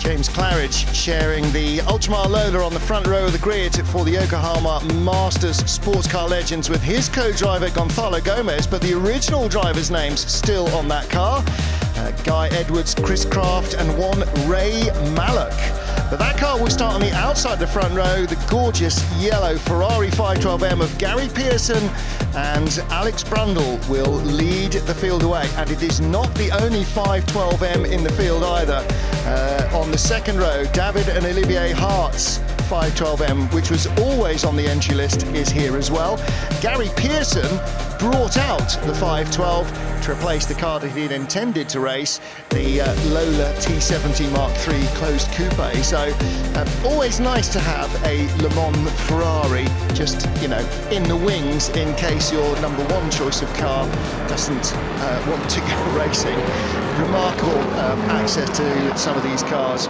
James Claridge sharing the Ultramar Lola on the front row of the grid for the Yokohama Masters Sports Car Legends with his co-driver Gonzalo Gomez, but the original driver's name's still on that car. Guy Edwards, Chris Craft and one Ray Mallock. But that car will start on the outside of the front row, the gorgeous yellow Ferrari 512M of Gary Pearson, and Alex Brundle will lead the field away. And it is not the only 512M in the field either. On the second row, David and Olivier Hart's 512M, which was always on the entry list, is here as well. Gary Pearson brought out the 512 to replace the car that he'd intended to race, the Lola T70 Mark III closed coupe. So always nice to have a Le Mans Ferrari just, you know, in the wings in case your number one choice of car doesn't want to go racing. Remarkable access to some of these cars.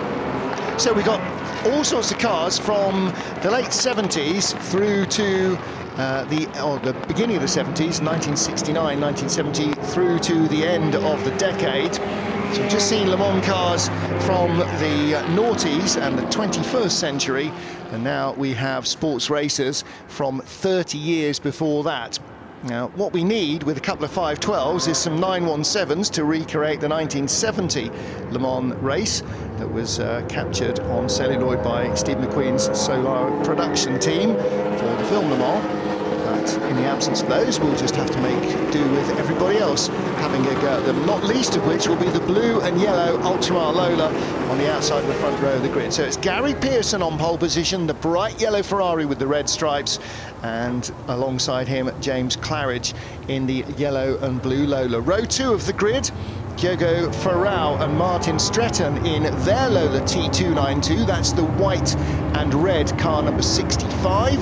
So we got all sorts of cars from the late 70s through to the beginning of the 70s, 1969, 1970, through to the end of the decade. So we've just seen Le Mans cars from the noughties and the 21st century, and now we have sports racers from 30 years before that. Now, what we need with a couple of 512s is some 917s to recreate the 1970 Le Mans race that was captured on celluloid by Steve McQueen's Solar production team for the film Le Mans. But in the absence of those, we'll just have to make do with everybody else having a go at them, not least of which will be the blue and yellow Ultramar Lola on the outside of the front row of the grid. So it's Gary Pearson on pole position, the bright yellow Ferrari with the red stripes, and alongside him, James Claridge in the yellow and blue Lola. Row 2 of the grid, Diogo Ferrao and Martin Stretton in their Lola T292. That's the white and red car number 65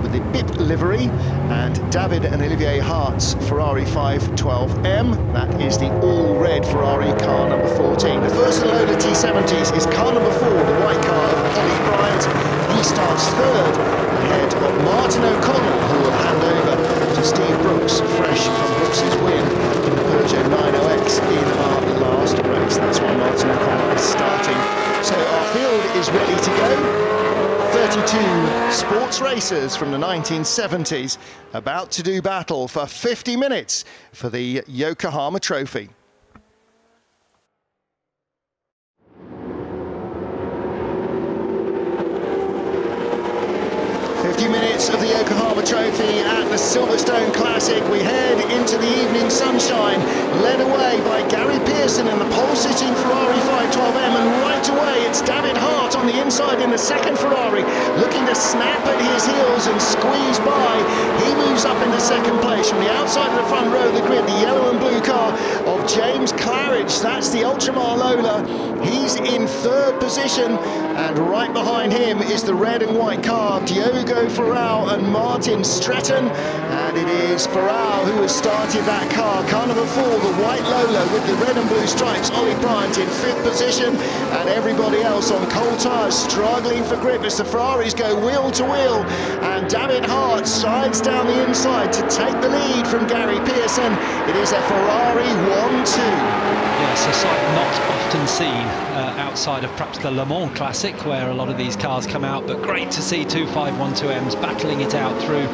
with the BIP livery, and David and Olivier Hart's Ferrari 512M. That is the all-red Ferrari car number 14. The first of the Lola T70s is car number 4, the white car of Ollie Bryant. He starts third ahead of Martin O'Connell, who will hand over to Steve Brooks, fresh from Brooks's win in the Peugeot 90X in our last race. That's why Martin O'Connell is starting. So our field is ready to go. 32 sports racers from the 1970s about to do battle for 50 minutes for the Yokohama Trophy. 50 minutes of the Yokohama Trophy at the Silverstone Classic. We head into the evening sunshine, led away by Gary Pearson in the pole-sitting Ferrari 512M, and right away it's David Hart on the inside in the second Ferrari, looking to snap at his heels and squeeze by. He moves up into second place from the outside of the front row of the grid, the yellow and blue car of James Claridge. That's the Ultramar Lola. He's in third position, and right behind him is the red and white car of Diogo Ferrao and Martin Stretton, and it is Ferrao who has started that car. Car number 4, the white Lola with the red and blue stripes. Ollie Bryant in 5th position, and everybody else on cold tyres struggling for grip as the Ferraris go wheel to wheel, and David Hart sides down the inside to take the lead from Gary Pearson. It is a Ferrari 1-2. Yes, a sight not often seen outside of perhaps the Le Mans Classic, where a lot of these cars come out, but great to see two 512Ms battling it out through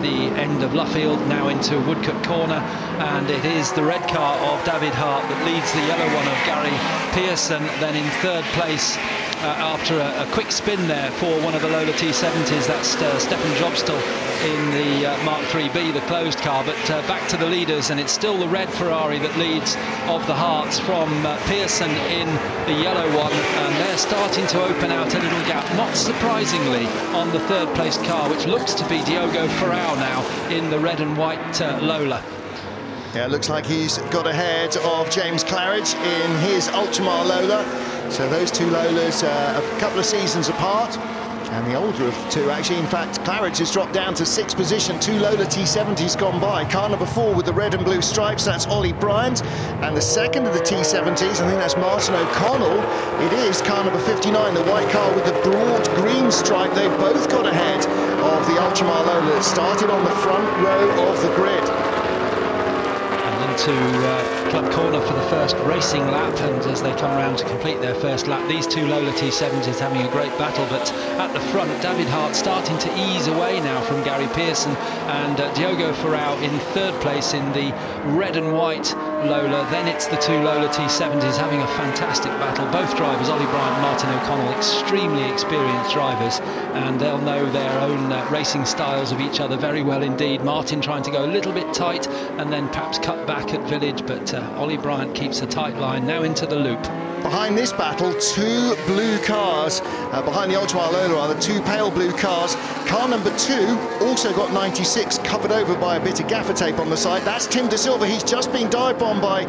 the end of Luffield, now into Woodcote Corner, and it is the red car of David Hart that leads the yellow one of Gary Pearson, then in third place after a quick spin there for one of the Lola T70s. That's Stefan Jobstel in the Mark IIIB, the closed car, but back to the leaders, and it's still the red Ferrari that leads of the Harts from Pearson in the yellow one, and they're starting to open out a little gap, not surprisingly, on the third place car, which looks to be Diogo Ferrao now in the red and white Lola. Yeah, it looks like he's got ahead of James Claridge in his Ultramar Lola. So those two Lolas a couple of seasons apart, and the older of the two, actually. In fact, Claridge has dropped down to 6th position. Two Lola T70s gone by. Car number 4 with the red and blue stripes, that's Ollie Bryant. And the second of the T70s, I think that's Martin O'Connell. It is car number 59, the white car with the broad green stripe. They've both got ahead of the Ultramar Lola that started on the front row of the grid. to Club Corner for the first racing lap, and as they come around to complete their first lap, these two Lola T70s having a great battle. But at the front, David Hart starting to ease away now from Gary Pearson, and Diogo Ferrao in third place in the red and white Lola. Then it's the two Lola T70s having a fantastic battle. Both drivers, Ollie Bryant, Martin O'Connell, extremely experienced drivers, and they'll know their own racing styles of each other very well indeed. Martin trying to go a little bit tight and then perhaps cut back at Village, but Ollie Bryant keeps a tight line now into the loop. Behind this battle, two blue cars, behind the Ultramar Lola are the two pale blue cars. Car number 2 also got 96, covered over by a bit of gaffer tape on the side. That's Tim De Silva. He's just been dive bombed by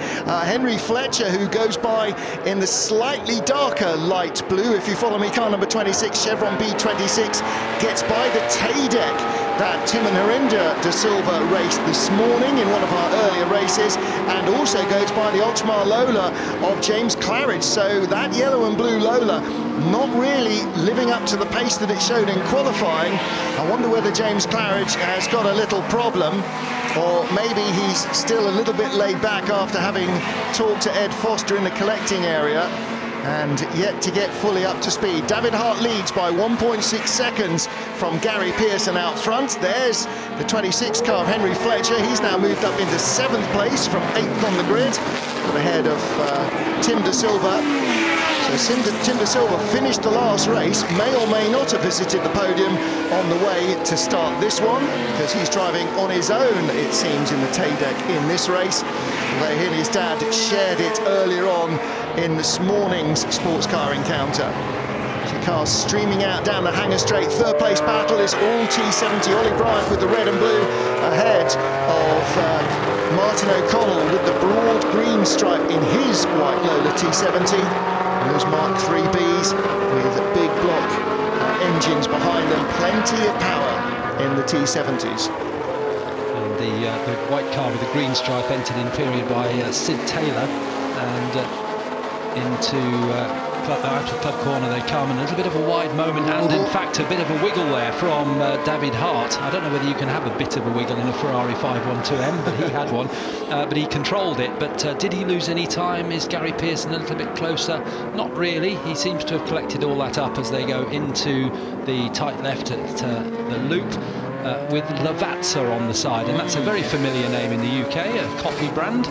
Henry Fletcher, who goes by in the slightly darker light blue. If you follow me, car number 26, Chevron B26, gets by the Tay deck that Tim and Harinder De Silva raced this morning in one of our earlier races, and also goes by the Ultramar Lola of James Claridge. So that yellow and blue Lola not really living up to the pace that it showed in qualifying. I wonder whether James Claridge has got a little problem, or maybe he's still a little bit laid back after having talked to Ed Foster in the collecting area, and yet to get fully up to speed. David Hart leads by 1.6 seconds from Gary Pearson out front. There's the 26 car of Henry Fletcher. He's now moved up into 7th place from 8th on the grid, ahead of Tim De Silva. So Tim De Silva finished the last race, may or may not have visited the podium on the way to start this one, because he's driving on his own, it seems, in the Tay deck in this race. Although he and his dad shared it earlier on in this morning's sports car encounter. The cars streaming out down the Hanger Straight. Third place battle is all T70. Ollie Bryant with the red and blue ahead of Martin O'Connell with the broad green stripe in his white Lola T70. Those Mark 3Bs with big block engines behind them. Plenty of power in the T70s. And the white car with the green stripe entered in period by Sid Taylor, and into out of Club Corner they come, and a little bit of a wide moment, and in fact a bit of a wiggle there from David Hart. I don't know whether you can have a bit of a wiggle in a Ferrari 512M, but he had one, but he controlled it. But did he lose any time? Is Gary Pearson a little bit closer? Not really. He seems to have collected all that up as they go into the tight left at the loop, with Lavazza on the side, and that's a very familiar name in the UK, a coffee brand.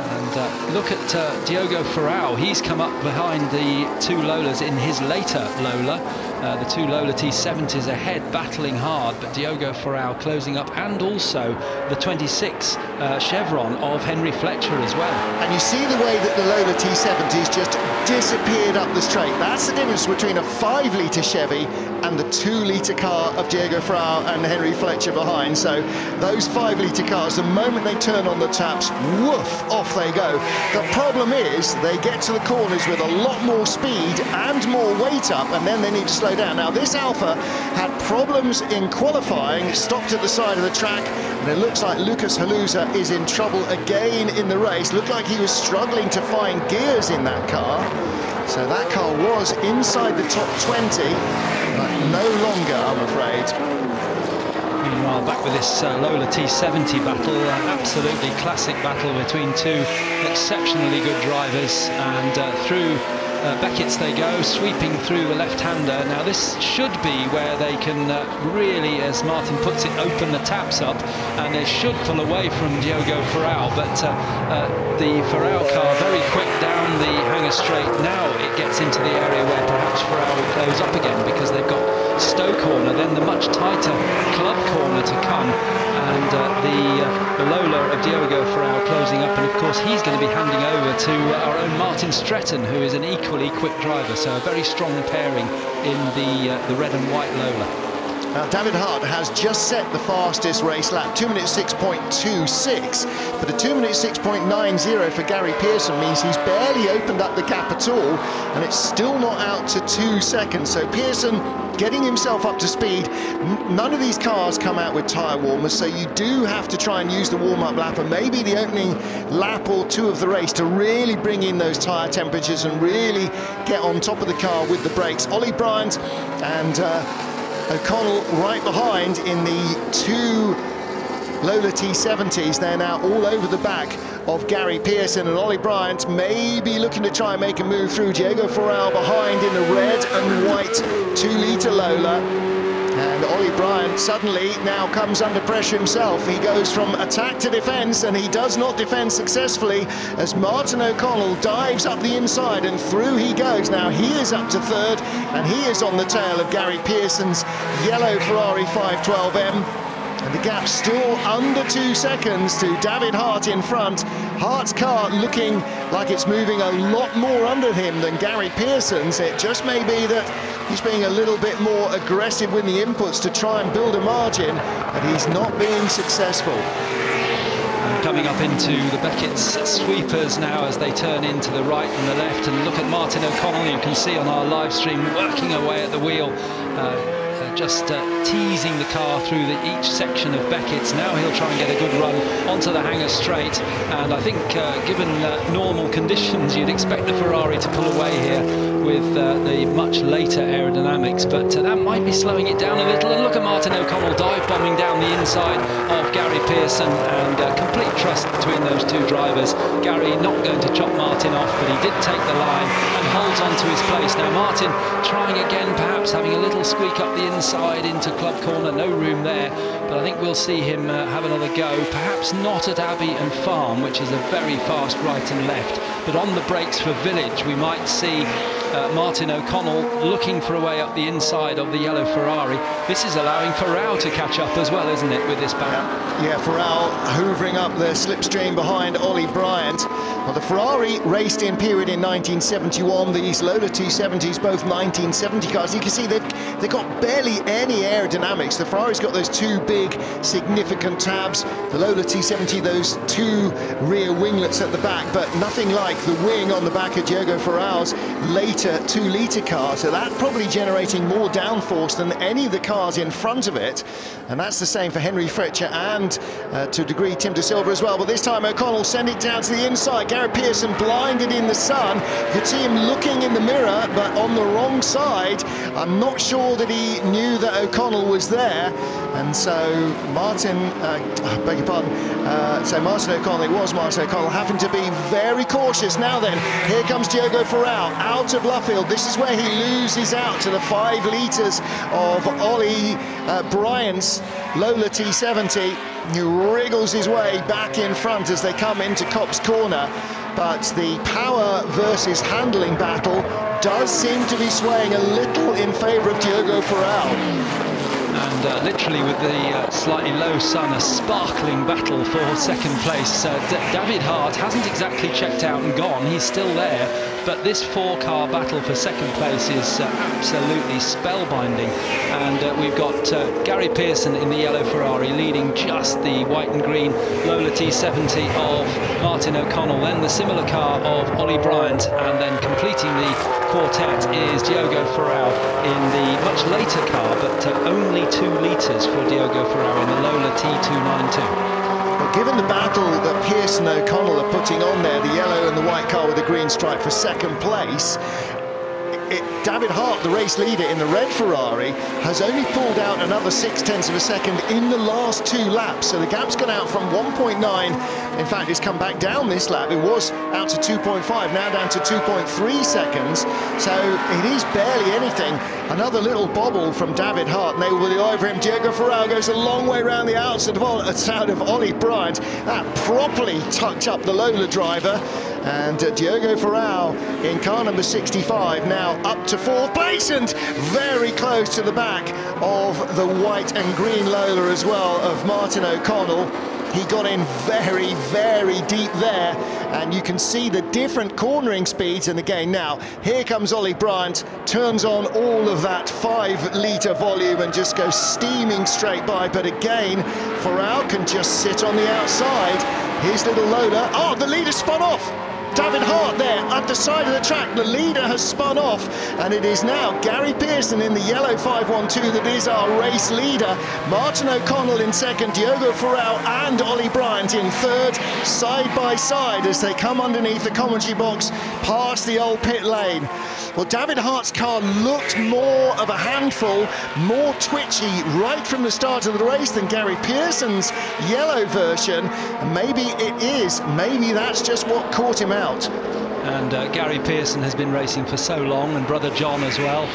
And look at Diogo Ferrao. He's come up behind the two Lolas in his later Lola. The two Lola T70s ahead, battling hard, but Diogo Ferrao closing up, and also the 26 Chevron of Henry Fletcher as well. And you see the way that the Lola T70s just disappeared up the straight. That's the difference between a 5-litre Chevy and the 2-litre car of Diogo Ferrao and Henry Fletcher behind. So those 5-litre cars, the moment they turn on the taps, woof, off they go. The problem is they get to the corners with a lot more speed and more weight up, and then they need to slow down. Now this Alfa had problems in qualifying, stopped at the side of the track, and it looks like Lucas Haluza is in trouble again in the race. Looked like he was struggling to find gears in that car. So that car was inside the top 20, but no longer, I'm afraid. Meanwhile, back with this Lola T70 battle, absolutely classic battle between two exceptionally good drivers, and through Beckett's they go, sweeping through the left-hander. Now this should be where they can really, as Martin puts it, open the taps up, and they should pull away from Diogo Ferrao, but the Ferrao car very quick down the Hanger Straight. Now it gets into the area where perhaps Ferrao will close up again, because they've got Stowe Corner, then the much tighter Club Corner to come, and the Lola of Diogo Ferrao closing up, and of course he's going to be handing over to our own Martin Stretton, who is an equally quick driver. So a very strong pairing in the red and white Lola. Now, David Hart has just set the fastest race lap, 2 minutes 6.26, but a 2 minutes 6.90 for Gary Pearson means he's barely opened up the gap at all, and it's still not out to 2 seconds. So Pearson getting himself up to speed. None of these cars come out with tyre warmers, so you do have to try and use the warm-up lap and maybe the opening lap or two of the race to really bring in those tyre temperatures and really get on top of the car with the brakes. Ollie Bryant and O'Connell right behind in the two Lola T70s. They're now all over the back of Gary Pearson, and Ollie Bryant may be looking to try and make a move through. Diego Ferral behind in the red and white 2-litre Lola. And Ollie Bryant suddenly now comes under pressure himself. He goes from attack to defence, and he does not defend successfully as Martin O'Connell dives up the inside, and through he goes. Now he is up to third, and he is on the tail of Gary Pearson's yellow Ferrari 512M. And the gap still under 2 seconds to David Hart in front. Hart's car looking like it's moving a lot more under him than Gary Pearson's. It just may be that he's being a little bit more aggressive with the inputs to try and build a margin, but he's not being successful. And coming up into the Beckett's sweepers now as they turn into the right and the left, and look at Martin O'Connell, you can see on our live stream working away at the wheel. Just teasing the car through each section of Beckett's. Now he'll try and get a good run onto the hangar straight, and I think given normal conditions you'd expect the Ferrari to pull away here with the much later aerodynamics, but that might be slowing it down a little. And look at Martin O'Connell dive bombing down the inside of Gary Pearson, and complete trust between those two drivers. Gary not going to chop Martin off, but he did take the line and holds on to his place. Now Martin trying again, perhaps having a little squeak up the inside into club corner, no room there, but I think we'll see him have another go, perhaps not at Abbey and Farm, which is a very fast right and left, but on the brakes for Village we might see Martin O'Connell looking for a way up the inside of the yellow Ferrari. This is allowing Ferrari to catch up as well, isn't it, with this battle? Yeah, Ferrari hoovering up the slipstream behind Ollie Bryant. Well, the Ferrari raced in period in 1971, these Lola T70s, both 1970 cars. You can see they've got barely any aerodynamics. The Ferrari's got those two big, significant tabs. The Lola T70, those two rear winglets at the back, but nothing like the wing on the back of Diego Ferral's later 2-litre car. So that's probably generating more downforce than any of the cars in front of it. And that's the same for Henry Fletcher and, to a degree, Tim De Silva as well. But this time O'Connell sent it down to the inside. Gary Pearson blinded in the sun. You could see him looking in the mirror, but on the wrong side. I'm not sure that he knew that O'Connell was there. And so Martin, I beg your pardon, so Martin O'Connell, it was Martin O'Connell, having to be very cautious. Now then, here comes Diego Ferral out of Luffield. This is where he loses out to the 5 litres of Ollie Bryant's Lola T70. He wriggles his way back in front as they come into Copse Corner. But the power versus handling battle does seem to be swaying a little in favour of Diego Ferral. And literally with the slightly low sun, a sparkling battle for second place. David Hart hasn't exactly checked out and gone, he's still there, but this 4-car battle for second place is absolutely spellbinding. And we've got Gary Pearson in the yellow Ferrari leading just the white and green Lola T70 of Martin O'Connell, then the similar car of Ollie Bryant, and then completing the quartet is Diego Ferral in the much later car, but only 2 litres for Diego Ferral in the Lola T292. Well, given the battle that Pearson and O'Connell are putting on there, the yellow and the white car with the green stripe for second place, David Hart, the race leader in the red Ferrari, has only pulled out another 0.6 of a second in the last 2 laps. So the gap's gone out from 1.9. In fact, it's come back down this lap. It was out to 2.5, now down to 2.3 seconds. So it is barely anything. Another little bobble from David Hart, and they will be over him. Diego Ferral goes a long way around the outside of Ollie Bryant. That properly tucked up the Lola driver. And Diego Ferral in car number 65 now up to 4th place, and very close to the back of the white and green Lola as well of Martin O'Connell. He got in very, very deep there, and you can see the different cornering speeds. And again, now here comes Ollie Bryant, turns on all of that 5-litre volume and just goes steaming straight by. But again, Ferral can just sit on the outside. His little Lola, oh, the leader spun off. David Hart there at the side of the track. The leader has spun off, and it is now Gary Pearson in the yellow 512 that is our race leader. Martin O'Connell in second, Diego Ferral and Ollie Bryant in third, side by side as they come underneath the commentary box past the old pit lane. Well, David Hart's car looked more of a handful, more twitchy right from the start of the race than Gary Pearson's yellow version. And maybe it is, maybe that's just what caught him out. And Gary Pearson has been racing for so long, and brother John as well.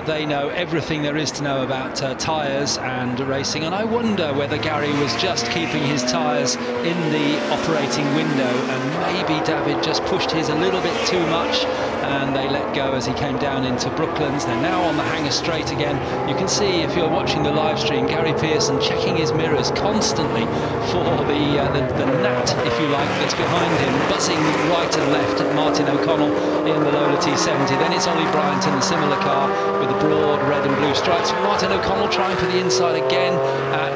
They know everything there is to know about tyres and racing, and I wonder whether Gary was just keeping his tyres in the operating window, and maybe David just pushed his a little bit too much, and they let go as he came down into Brooklands. They're now on the hanger straight again. You can see, if you're watching the live stream, Gary Pearson checking his mirrors constantly for the gnat, if you like, that's behind him, buzzing right and left at Martin O'Connell in the Lola T70. Then it's Ollie Bryant in the similar car with the broad red and blue stripes. Martin O'Connell trying for the inside again at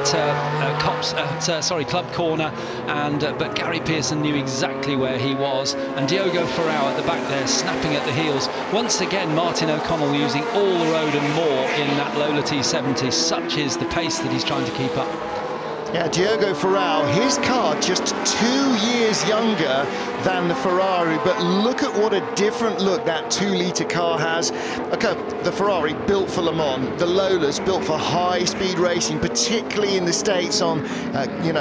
Club Corner, and but Gary Pearson knew exactly where he was, and Diogo Ferrao at the back there snapping at the heels. Once again, Martin O'Connell using all the road and more in that Lola T70. Such is the pace that he's trying to keep up. Yeah, Diogo Ferrao, his car just 2 years younger than the Ferrari, but look at what a different look that 2-litre car has. Okay, the Ferrari built for Le Mans, the Lola's built for high-speed racing, particularly in the States on,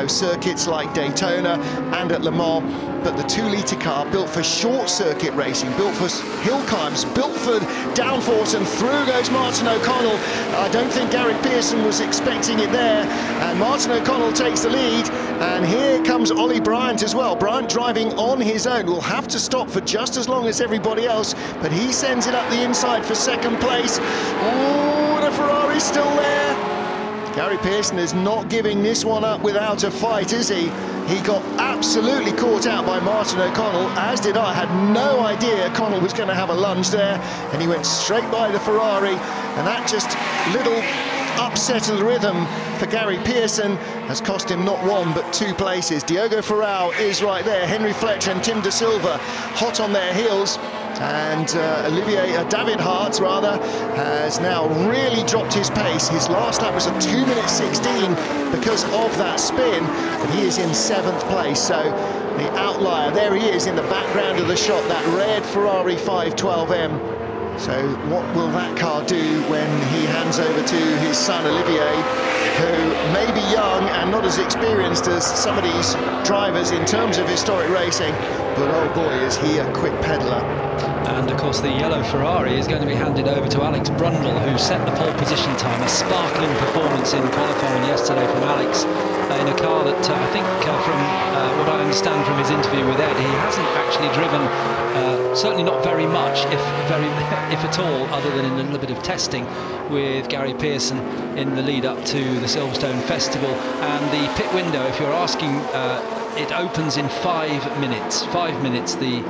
circuits like Daytona and at Le Mans. But the 2-litre car built for short-circuit racing, built for hill climbs, built for downforce, and through goes Martin O'Connell. I don't think Gary Pearson was expecting it there, and Martin O'Connell takes the lead, and here comes Ollie Bryant as well. Bryant driving on his own, will have to stop for just as long as everybody else, but he sends it up the inside for second place. Oh, the Ferrari's still there. Gary Pearson is not giving this one up without a fight, is he? He got absolutely caught out by Martin O'Connell, as did I. Had no idea O'Connell was going to have a lunge there, and he went straight by the Ferrari, and that just little upset of the rhythm for Gary Pearson has cost him not one but 2 places. Diogo Ferrao is right there. Henry Fletcher and Tim De Silva hot on their heels, and David Hart rather has now really dropped his pace. His last lap was a 2:16 because of that spin, but he is in 7th place. So the outlier, there he is in the background of the shot, that red Ferrari 512M. So what will that car do when he hands over to his son Olivier, who may be young and not as experienced as some of these drivers in terms of historic racing, but oh boy, is he a quick peddler. And of course the yellow Ferrari is going to be handed over to Alex Brundle, who set the pole position time. A sparkling performance in qualifying yesterday from Alex, in a car that I think from what I understand from his interview with Ed, he hasn't actually driven, certainly not very much, if at all, other than in a little bit of testing with Gary Pearson in the lead up to the Silverstone Festival. And the pit window, if you're asking, it opens in 5 minutes. 5 minutes the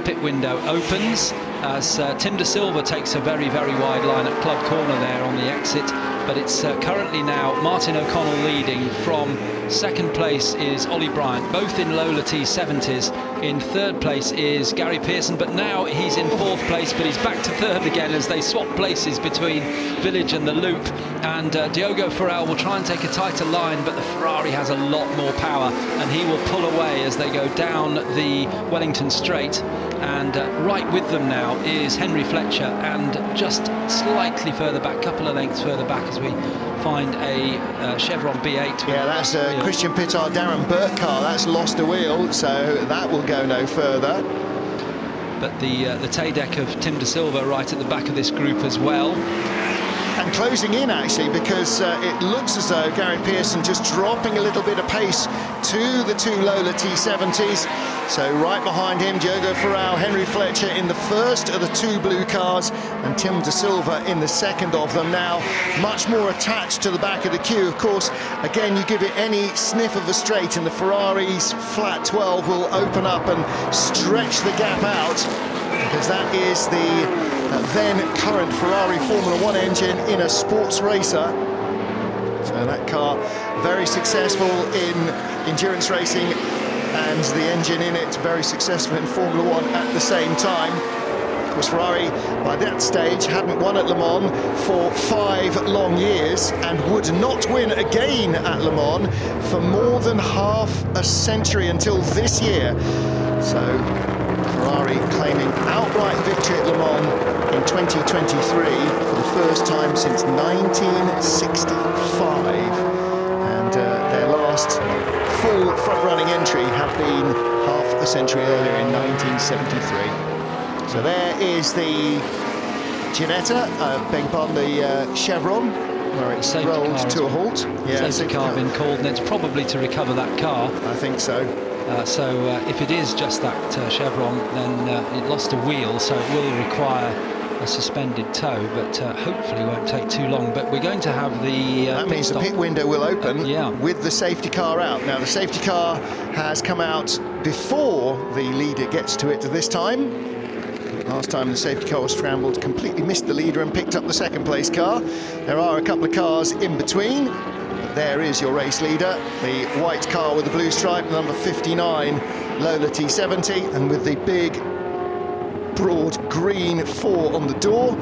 pit window opens as Tim De Silva takes a very, very wide line at Club Corner there on the exit. But it's currently now Martin O'Connell leading. From second place is Ollie Bryant, both in Lola T70s. In third place is Gary Pearson, but now he's in 4th place, but he's back to 3rd again as they swap places between Village and the Loop. And Diogo Ferrao will try and take a tighter line, but the Ferrari has a lot more power, and he will pull away as they go down the Wellington Straight. And right with them now is Henry Fletcher, and just slightly further back, couple of lengths further back, as we find a Chevron B8. Yeah, that's Christian Pittard, Darren Burt car. That's lost a wheel, so that will go no further. But the tail deck of Tim De Silva right at the back of this group as well. And closing in, actually, because it looks as though Gary Pearson just dropping a little bit of pace to the 2 Lola T70s. So right behind him, Diogo Ferrao, Henry Fletcher in the first of the 2 blue cars, and Tim De Silva in the second of them. Now much more attached to the back of the queue. Of course, again, you give it any sniff of a straight and the Ferrari's flat 12 will open up and stretch the gap out, because that is the then current Ferrari Formula 1 engine in a sports racer. So that car very successful in endurance racing, and the engine in it very successful in Formula 1 at the same time. Of course, Ferrari by that stage hadn't won at Le Mans for 5 long years, and would not win again at Le Mans for more than half a century until this year. So Ferrari claiming outright victory at Le Mans in 2023 for the first time since 1965. And their last full front-running entry had been half a century earlier in 1973. So there is the Ginetta, beg your pardon, the Chevron, where it's rolled to a halt. Yeah, safety car been called, and it's probably to recover that car. I think so. If it is just that Chevron, then it lost a wheel, so it will require a suspended tow, but hopefully won't take too long. But we're going to have the that means the pit window will open yeah, with the safety car out. Now the safety car has come out before the leader gets to it this time. Last time the safety car was scrambled, completely missed the leader and picked up the second place car. There are a couple of cars in between, but there is your race leader, the white car with the blue stripe, number 59, Lola T70, and with the big broad green 4 on the door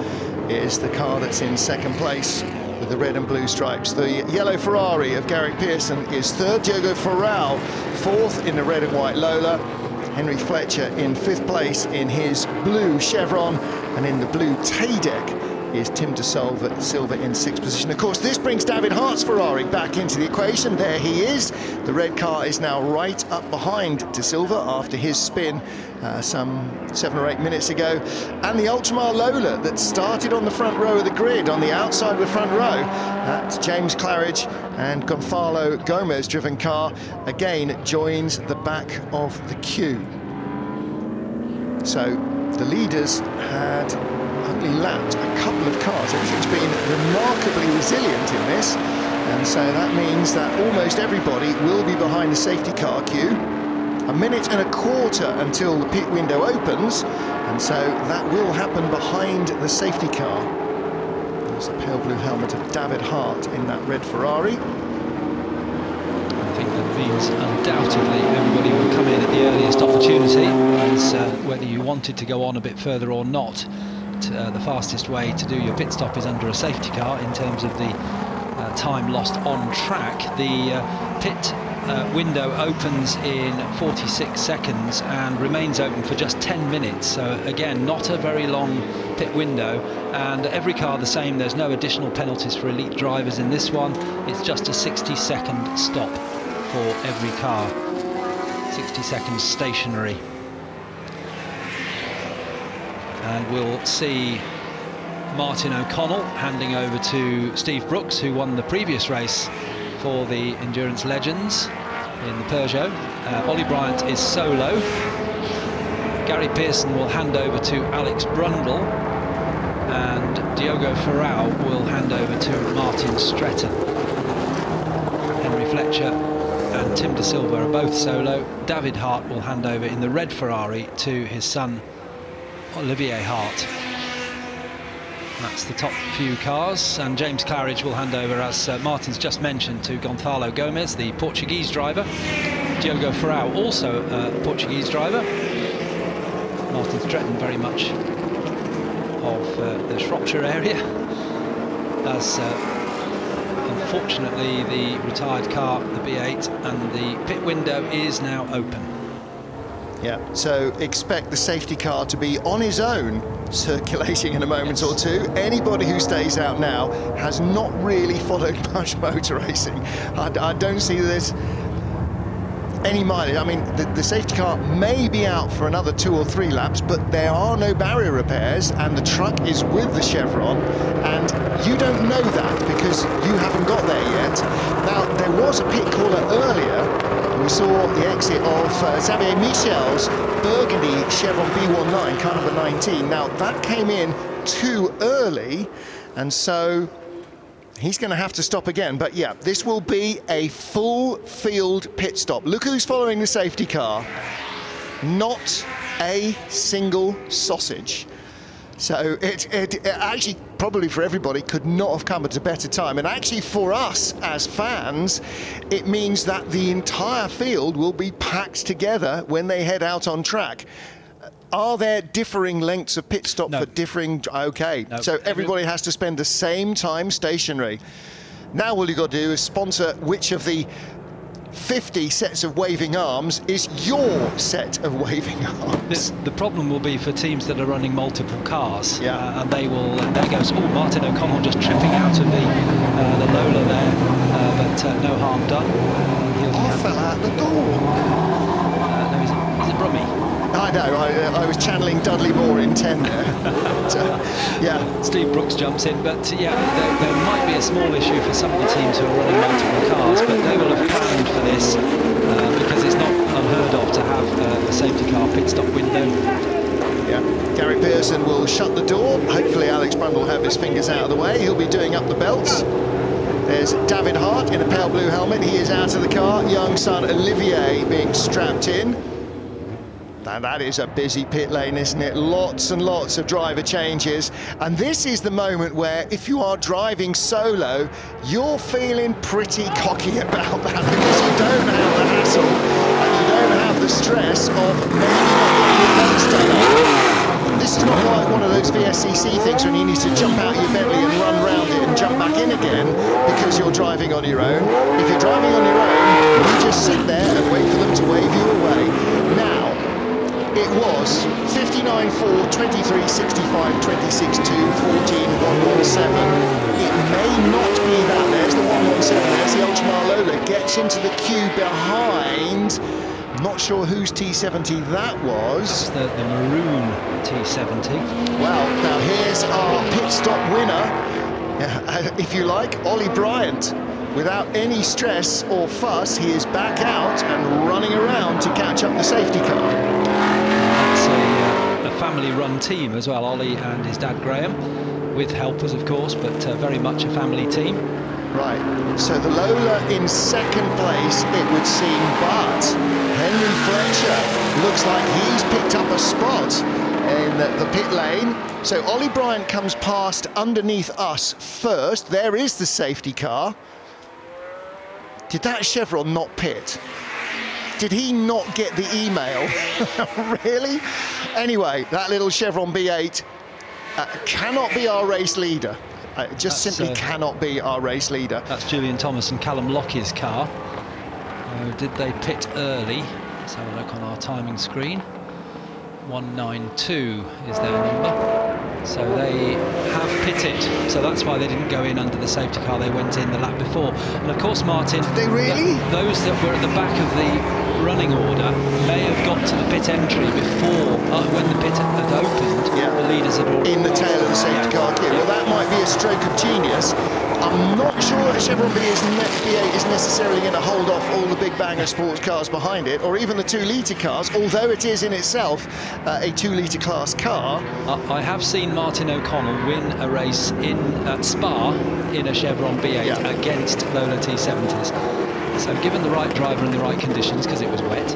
is the car that's in second place with the red and blue stripes. The yellow Ferrari of Garrick Pearson is third, Diogo Ferrao fourth in the red and white Lola, Henry Fletcher in fifth place in his blue Chevron, and in the blue Tadek is Tim de Silva in sixth position. Of course, this brings David Hart's Ferrari back into the equation. There he is. The red car is now right up behind de Silva after his spin some 7 or 8 minutes ago. And the Ultramar Lola that started on the front row of the grid, on the outside of the front row, that's James Claridge and Gonzalo Gomez driven car, again joins the back of the queue. So the leaders had only lapped a couple of cars. Everything's been remarkably resilient in this, and so that means that almost everybody will be behind the safety car queue. A minute and a quarter until the pit window opens, and so that will happen behind the safety car. There's the pale blue helmet of David Hart in that red Ferrari. I think that means undoubtedly everybody will come in at the earliest opportunity, as whether you wanted to go on a bit further or not. The fastest way to do your pit stop is under a safety car in terms of the time lost on track. The pit window opens in 46 seconds and remains open for just 10 minutes. So again, not a very long pit window, and every car the same. There's no additional penalties for elite drivers in this one. It's just a 60-second stop for every car, 60 seconds stationary. And we'll see Martin O'Connell handing over to Steve Brooks, who won the previous race for the Endurance Legends in the Peugeot. Ollie Bryant is solo. Gary Pearson will hand over to Alex Brundle, and Diogo Ferrao will hand over to Martin Stretton. Henry Fletcher and Tim de Silva are both solo. David Hart will hand over in the red Ferrari to his son Olivier Hart. That's the top few cars, and James Claridge will hand over, as Martin's just mentioned, to Gonzalo Gomez, the Portuguese driver. Diogo Ferrao, also a Portuguese driver. Martin Stretton, very much of the Shropshire area, as unfortunately the retired car, the B8, and the pit window is now open. Yeah, so expect the safety car to be on his own, circulating in a moment or two. Anybody who stays out now has not really followed much motor racing. I don't see this any mileage. I mean, the safety car may be out for another 2 or 3 laps, but there are no barrier repairs, and the truck is with the Chevron, and you don't know that because you haven't got there yet. Now, there was a pit caller earlier. We saw the exit of Xavier Michel's burgundy Chevron B19, car number 19. Now, that came in too early, and so he's going to have to stop again. But yeah, this will be a full field pit stop. Look who's following the safety car. Not a single sausage. So it actually, probably for everybody, could not have come at a better time. And actually for us as fans, it means that the entire field will be packed together when they head out on track. Are there differing lengths of pit stop for differing? Okay, no. So everybody has to spend the same time stationary. Now all you've got to do is sponsor which of the 50 sets of waving arms is your set of waving arms. The problem will be for teams that are running multiple cars, yeah. and they will. There goes. Oh, Martin O'Connell just tripping out of the Lola there, but no harm done. I fell out the door. No, he's a Brummie. I know, I was channeling Dudley Moore in 10 there. But, yeah. Steve Brooks jumps in, but yeah, there might be a small issue for some of the teams who are running multiple cars, but they will have planned for this because it's not unheard of to have a safety car pit stop window. Yeah, Gary Pearson will shut the door. Hopefully Alex Brundle will have his fingers out of the way. He'll be doing up the belts. There's David Hart in a pale blue helmet. He is out of the car. Young son Olivier being strapped in. Now that is a busy pit lane, isn't it? Lots and lots of driver changes. And this is the moment where, if you are driving solo, you're feeling pretty cocky about that because you don't have the hassle and you don't have the stress of maybe not getting your belts done. This is not like one of those VSCC things when you need to jump out your Bentley and run round it and jump back in again because you're driving on your own. If you're driving on your own, you just sit there and wait for them to wave you away. Now, it was 59.4, 23.65, 26.2, 14.117. It may not be that. There's the 117. There's the Ultramar Lola. Gets into the queue behind. Not sure whose T70 that was. That's the maroon T70. Well, now here's our pit stop winner, if you like, Ollie Bryant. Without any stress or fuss, he is back out and running around to catch up the safety car. That's a family-run team as well, Ollie and his dad Graham, with helpers of course, but very much a family team. Right, so the Lola in second place, it would seem, but Henry Fletcher looks like he's picked up a spot in the pit lane. So Ollie Bryant comes past underneath us first. There is the safety car. Did that Chevron not pit? Did he not get the email? Really? Anyway, that little Chevron B8 cannot be our race leader. Just simply cannot be our race leader. That's Julian Thomas and Callum Lockie's car. Did they pit early? Let's have a look on our timing screen. 192 is their number. So they have pitted, so that's why they didn't go in under the safety car. They went in the lap before. And of course, Martin, did they really? Those that were at the back of the running order may have got to the pit entry before, when the pit had opened, yeah. The leaders had already... In the tail of the safety car queue. Well, that might be a stroke of genius. I'm not sure that Chevron B8 is necessarily going to hold off all the big banger sports cars behind it, or even the 2-litre cars, although it is in itself a 2-litre class car. I have seen Martin O'Connell win a race at Spa in a Chevron B8 against Lola T70s. So given the right driver and the right conditions, because it was wet,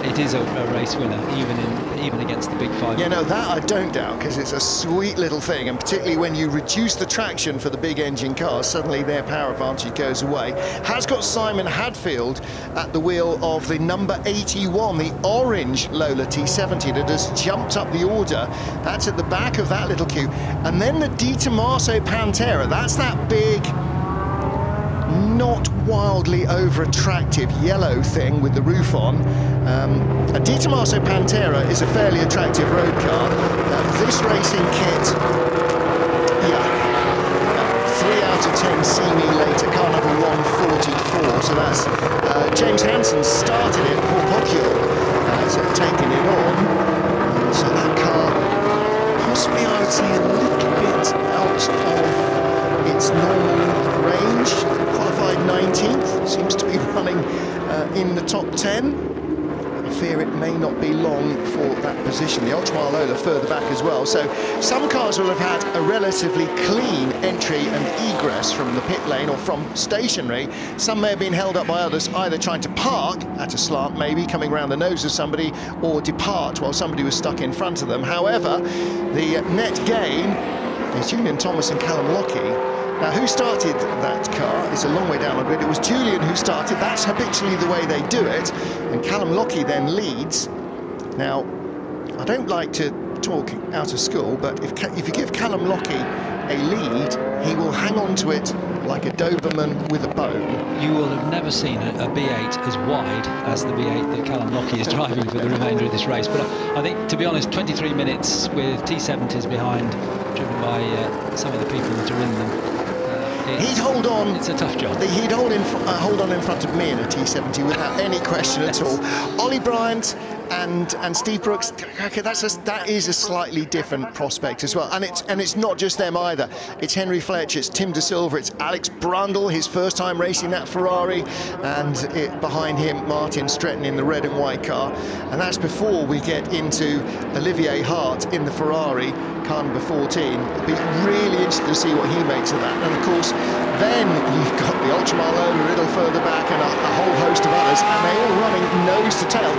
it is a race winner, even against the big five. Yeah, no, that I don't doubt, because it's a sweet little thing, and particularly when you reduce the traction for the big engine cars, suddenly their power advantage goes away. Has got Simon Hadfield at the wheel of the number 81, the orange Lola T70 that has jumped up the order. That's at the back of that little queue. And then the Di Tommaso Pantera, that's that big, not wildly over-attractive yellow thing with the roof on. A Di Tommaso Pantera is a fairly attractive road car. This racing kit, 3 out of 10 see me later, car number 144, so that's James Hansen started it, Paul Pocule has taken it on. So that car, possibly I would say a little bit out of its normal range. Qualified 19th, seems to be running in the top 10. I fear it may not be long for that position. The Ultramar Lola further back as well. So some cars will have had a relatively clean entry and egress from the pit lane or from stationary. Some may have been held up by others, either trying to park at a slant, maybe coming around the nose of somebody, or depart while somebody was stuck in front of them. However, the net gain is Julian Thomas and Callum Lockie. Now, who started that car? It's a long way down the grid. It was Julian who started. That's habitually the way they do it. And Callum Lockie then leads. Now, I don't like to talk out of school, but if you give Callum Lockie a lead, he will hang on to it like a Doberman with a bone. You will have never seen a B8 as wide as the B8 that Callum Lockie is driving for the remainder of this race. But I think, to be honest, 23 minutes with T70s behind, driven by some of the people that are in them. He'd hold on. It's a tough job. He'd hold on in front of me in a T70 without any question at all. Ollie Bryant and Steve Brooks, okay, that is a slightly different prospect as well. And it's not just them either. It's Henry Fletcher, it's Tim De Silva, it's Alex Brundle, his first time racing that Ferrari, and behind him Martin Stretton in the red and white car. And that's before we get into Olivier Hart in the Ferrari, car number 14. It'll be really interesting to see what he makes of that. And of course, then you've got the Ultramar Lola a little further back and a whole host of others, and they're all running nose to tail.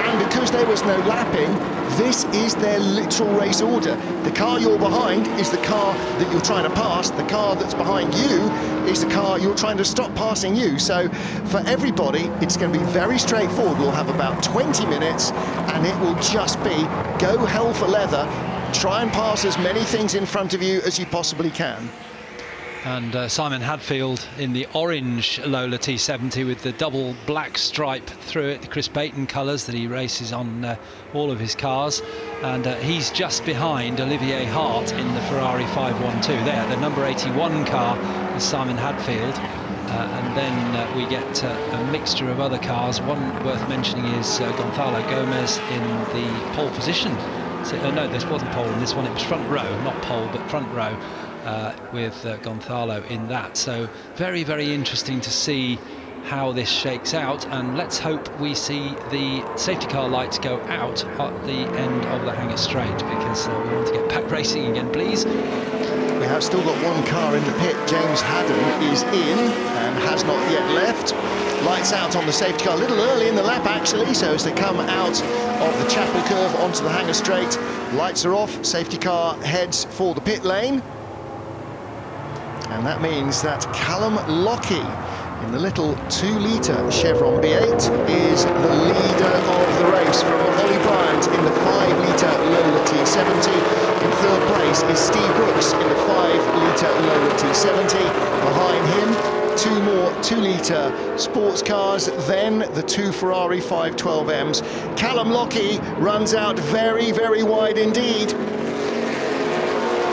And because there was no lapping, this is their literal race order. The car you're behind is the car that you're trying to pass. The car that's behind you is the car you're trying to stop passing you. So for everybody, it's going to be very straightforward. We'll have about 20 minutes, and it will just be go hell for leather. Try and pass as many things in front of you as you possibly can. And Simon Hadfield in the orange Lola T70 with the double black stripe through it, the Chris Baton colours that he races on all of his cars. And he's just behind Olivier Hart in the Ferrari 512 there. The number 81 car is Simon Hadfield. And then we get a mixture of other cars. One worth mentioning is Gonzalo Gomez in the pole position. So, no, this wasn't pole in this one, it was front row, not pole, but front row. With Gonzalo in that. So very, very interesting to see how this shakes out, and let's hope we see the safety car lights go out at the end of the Hangar Straight, because we want to get back racing again, please. We have still got one car in the pit. James Haddon is in and has not yet left. Lights out on the safety car a little early in the lap actually, so as they come out of the Chapel Curve onto the Hangar Straight, lights are off, safety car heads for the pit lane. And that means that Callum Lockie in the little 2-litre Chevron B8 is the leader of the race from Ollie Bryant in the 5-litre Lola T70. In third place is Steve Brooks in the 5-litre Lola T70. Behind him, two more 2-litre sports cars, then the two Ferrari 512Ms. Callum Lockie runs out very, very wide indeed.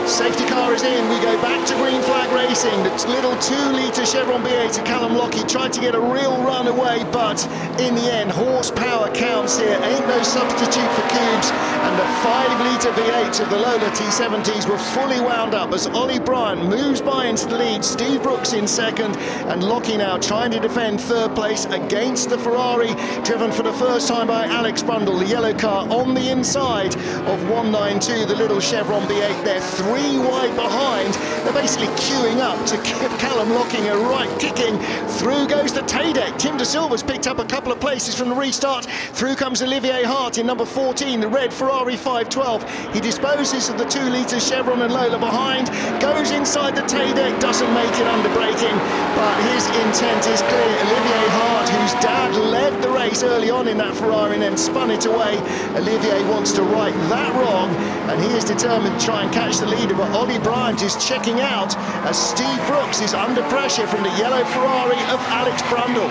Safety car is in, we go back to green flag racing. The little 2-litre Chevron B8 of Callum Lockie tried to get a real run away, but in the end, horsepower counts here. Ain't no substitute for cubes. And the 5-litre V8 of the Lola T70s were fully wound up as Ollie Bryant moves by into the lead. Steve Brooks in second, and Lockie now trying to defend third place against the Ferrari, driven for the first time by Alex Brundle, the yellow car on the inside of 192, the little Chevron B8. They're 3 wide behind. They're basically queuing up to give Callum Lockie a right kicking. Through goes the Tadek. Tim De Silva's picked up a couple of places from the restart. Through comes Olivier Hart in number 14, the red Ferrari 512. He disposes of the 2-litre Chevron and Lola behind, goes inside the Tadek, doesn't make it under braking, but his intent is clear. Olivier Hart, whose dad led the race early on in that Ferrari and then spun it away. Olivier wants to right that wrong, and he is determined to try and catch the leader, but Ollie Bryant is checking out as Steve Brooks is under pressure from the yellow Ferrari of Alex Brundle.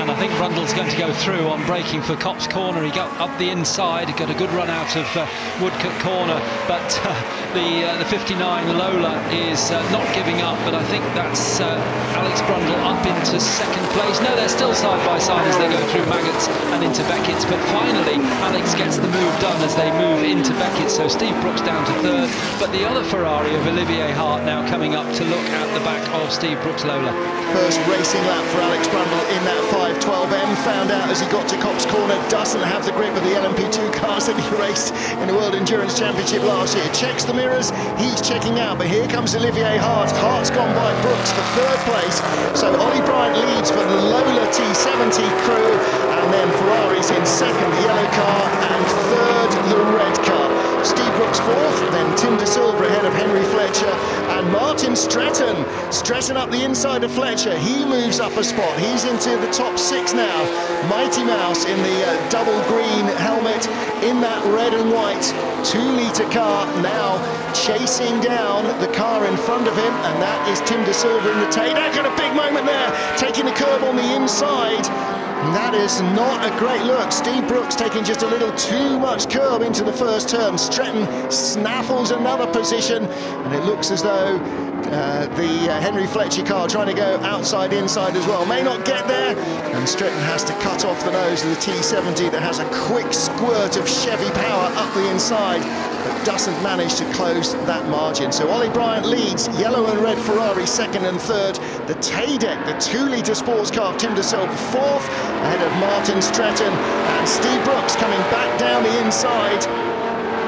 And I think Brundle's going to go through on braking for Copse Corner. He got up the inside, he got a good run out of Woodcote Corner, but the 59 Lola is not giving up, but I think that's Alex Brundle up into second place. No, they're still side by side as they go through Maggots and into Beckett's, but finally Alex gets the move done as they move into Beckett's, so Steve Brooks down to third, but the other Ferrari of Olivier Hart now coming up to look at the back of Steve Brooks' Lola. First racing lap for Alex Brundle in that 512M, found out as he got to Copse Corner, doesn't have the grip of the LMP2 cars that he raced in the World Endurance Championship last year. Checks the mirrors, he's checking out, but here comes Olivier Hart. Hart's gone by Brooks for third place, so Ollie Bryant leads for the Lola T70 crew, and then Ferrari's in second, the yellow car, and third, the red car. Steve Brooks fourth, then Tim De Silva ahead of Henry Fletcher, And Martin Stretton up the inside of Fletcher. He moves up a spot. He's into the top 6 now. Mighty Mouse in the double green helmet in that red and white 2-litre car, now chasing down the car in front of him, and that is Tim De Silva in the tail. Got a big moment there, taking the curb on the inside. That is not a great look. Steve Brooks taking just a little too much curb into the first turn. Stretton snaffles another position, and it looks as though the Henry Fletcher car trying to go outside inside as well. May not get there, and Stretton has to cut off the nose of the T70 that has a quick squirt of Chevy power up the inside, but doesn't manage to close that margin. So Ollie Bryant leads, yellow and red Ferrari second and third. The Tadek, the 2-litre sports car of Tim De Silva fourth, ahead of Martin Stretton, and Steve Brooks coming back down the inside.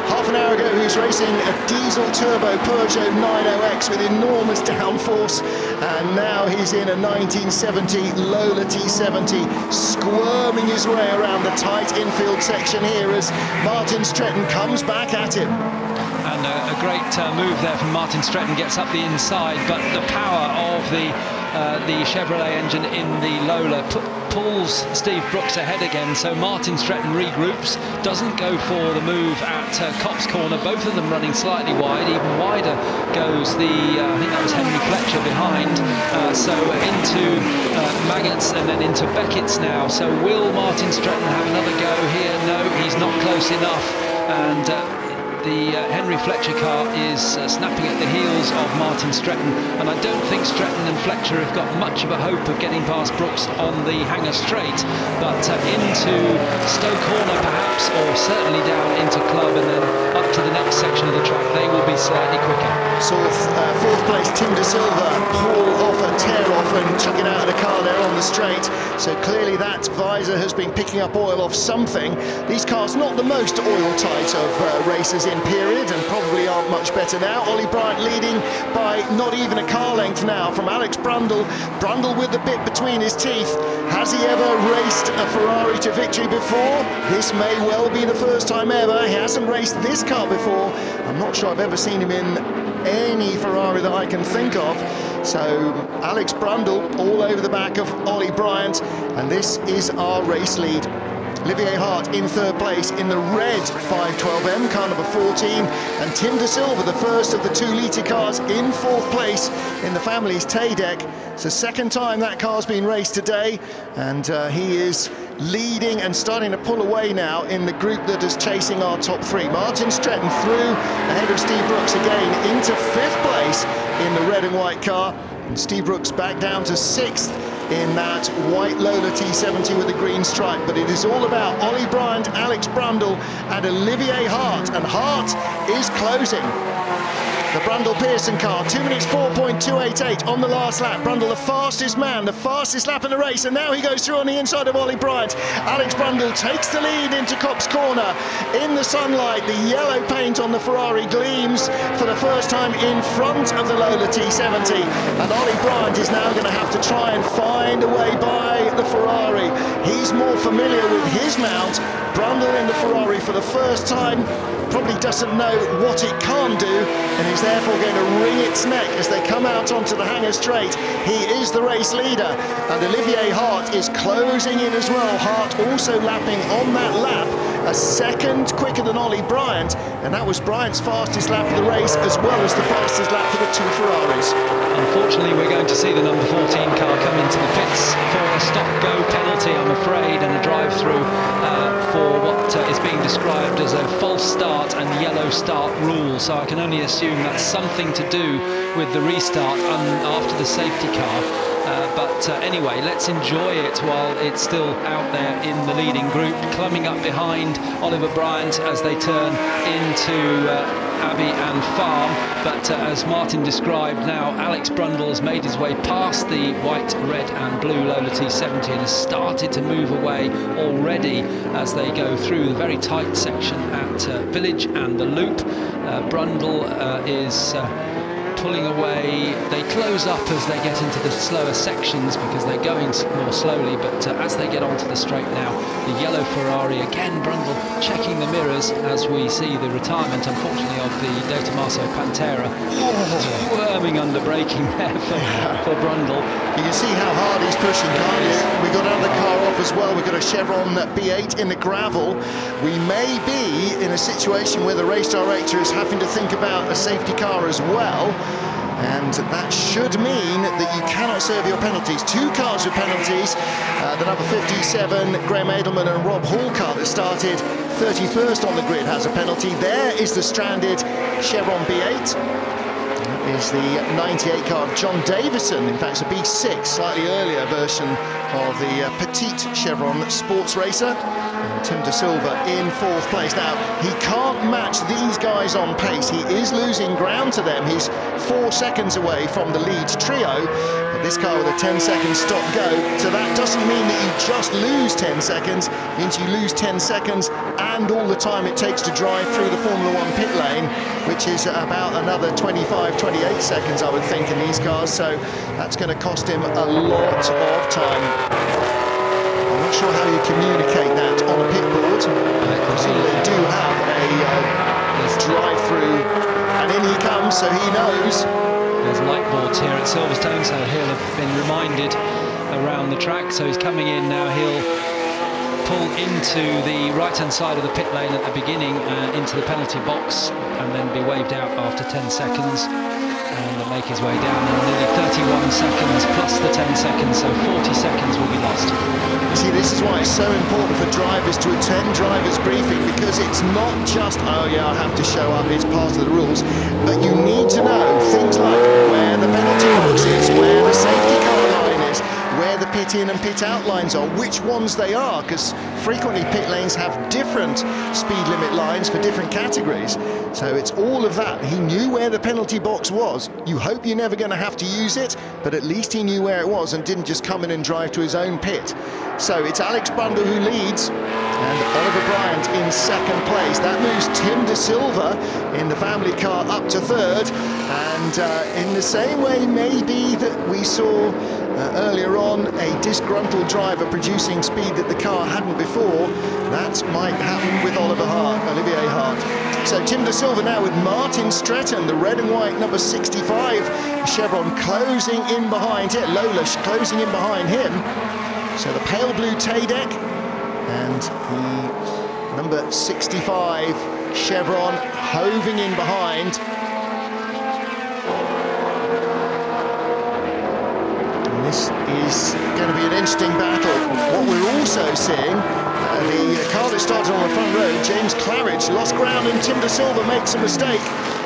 Half an hour ago he was racing a diesel turbo Peugeot 90X with enormous downforce, and now he's in a 1970 Lola T70, squirming his way around the tight infield section here as Martin Stretton comes back at him. And a great move there from Martin Stretton, gets up the inside, but the power of the Chevrolet engine in the Lola pulls Steve Brooks ahead again, so Martin Stretton regroups, doesn't go for the move at Copse Corner, both of them running slightly wide. Even wider goes the, I think that was Henry Fletcher behind, so into Maggots and then into Beckett's now. So will Martin Stretton have another go here? No, he's not close enough, and the Henry Fletcher car is snapping at the heels of Martin Stretton, and I don't think Stretton and Fletcher have got much of a hope of getting past Brooks on the Hanger Straight, but into Stowe Corner perhaps, or certainly down into Club and then up to the next section of the track, they will be slightly quicker. So fourth place Tim De Silva pull off a tear off and chuck it out of the car there on the straight, so clearly that visor has been picking up oil off something. These cars not the most oil tight of racers in period, and probably aren't much better now. Ollie Bryant leading by not even a car length now from Alex Brundle. Brundle with the bit between his teeth. Has he ever raced a Ferrari to victory before? This may well be the first time ever. He hasn't raced this car before. I'm not sure I've ever seen him in any Ferrari that I can think of. So Alex Brundle all over the back of Ollie Bryant, and this is our race lead. Olivier Hart in third place in the red 512M, car number 14, and Tim De Silva, the first of the 2-litre cars, in fourth place in the family's Tadek. It's the second time that car's been raced today, and he is leading and starting to pull away now in the group that is chasing our top 3. Martin Stretton through ahead of Steve Brooks again into fifth place in the red and white car, and Steve Brooks back down to sixth in that white Lola T70 with the green stripe. But it is all about Ollie Bryant, Alex Brundle and Olivier Hart, and Hart is closing. The Brundle-Pearson car, 2 minutes 4.288 on the last lap. Brundle, the fastest man, the fastest lap in the race, and now he goes through on the inside of Ollie Bryant. Alex Brundle takes the lead into Copse Corner. In the sunlight, the yellow paint on the Ferrari gleams for the first time in front of the Lola T70. And Ollie Bryant is now going to have to try and find a way by the Ferrari. He's more familiar with his mount. Brundle in the Ferrari for the first time probably doesn't know what it can't do, and is therefore going to wring its neck as they come out onto the Hanger Straight. He is the race leader, and Olivier Hart is closing in as well. Hart also lapping on that lap, a second quicker than Ollie Bryant, and that was Bryant's fastest lap of the race, as well as the fastest lap for the 2 Ferraris. Unfortunately, we're going to see the number 14 car come into the pits for a stop-go penalty, I'm afraid, and a drive-through for what is being described as a false start and yellow start rule. So I can only assume that's something to do with the restart after the safety car. But anyway, let's enjoy it while it's still out there in the leading group, climbing up behind Oliver Bryant as they turn into Abbey and Farm. But as Martin described, now Alex Brundle has made his way past the white, red and blue Lola T70 and has started to move away already as they go through the very tight section at Village and the Loop. Brundle is pulling away. They close up as they get into the slower sections because they're going more slowly, but as they get onto the straight now, the yellow Ferrari, again Brundle checking the mirrors as we see the retirement, unfortunately, of the De Tomaso Pantera, squirming coming under braking there for Brundle. You can see how hard he's pushing, can't you? We got another car off as well. We've got a Chevron B8 in the gravel. We may be in a situation where the race director is having to think about a safety car as well. And that should mean that you cannot serve your penalties. Two cars with penalties. The number 57, Graham Edelman, and Rob Hall car that started 31st on the grid has a penalty. There is the stranded Chevron B8. That is the 98 car of John Davison. In fact, it's a B6, slightly earlier version of the petite Chevron sports racer. And Tim De Silva in 4th place. Now, he can't match these guys on pace. He is losing ground to them. He's 4 seconds away from the lead trio. But this car with a 10-second stop-go. So that doesn't mean that you just lose 10 seconds. It means you lose 10 seconds and all the time it takes to drive through the Formula 1 pit lane, which is about another 25, 28 seconds, I would think, in these cars. So that's going to cost him a lot of time. I'm not sure how you communicate that on a pit board. They do have a drive-through, and in he comes, so he knows. There's light boards here at Silverstone, so he'll have been reminded around the track. So he's coming in now. He'll pull into the right-hand side of the pit lane at the beginning, into the penalty box, and then be waved out after 10 seconds. And make his way down in nearly 31 seconds plus the 10 seconds, so 40 seconds will be lost. See, this is why it's so important for drivers to attend drivers' briefing, because it's not just, oh yeah, I have to show up, it's part of the rules, but you need to know things like where the penalty box is, where the safety car line is, where the pit in and pit out lines are, which ones they are, because frequently pit lanes have different speed limit lines for different categories. So it's all of that. He knew where the penalty box was. You hope you're never going to have to use it, but at least he knew where it was and didn't just come in and drive to his own pit. So it's Alex Brundle who leads, and Oliver Bryant in 2nd place. That moves Tim De Silva in the family car up to 3rd, and in the same way maybe that we saw earlier on a disgruntled driver producing speed that the car hadn't before, that might happen with Olivier Hart. So Tim De Silva now with Martin Stretton, the red and white number 65 Chevron, closing in behind it. Lola closing in behind him. So the pale blue Tay-deck and the number 65 Chevron hoving in behind. And this is going to be an interesting battle. What we're also seeing, the car that started on the front row, James Claridge, lost ground, and Tim De Silva makes a mistake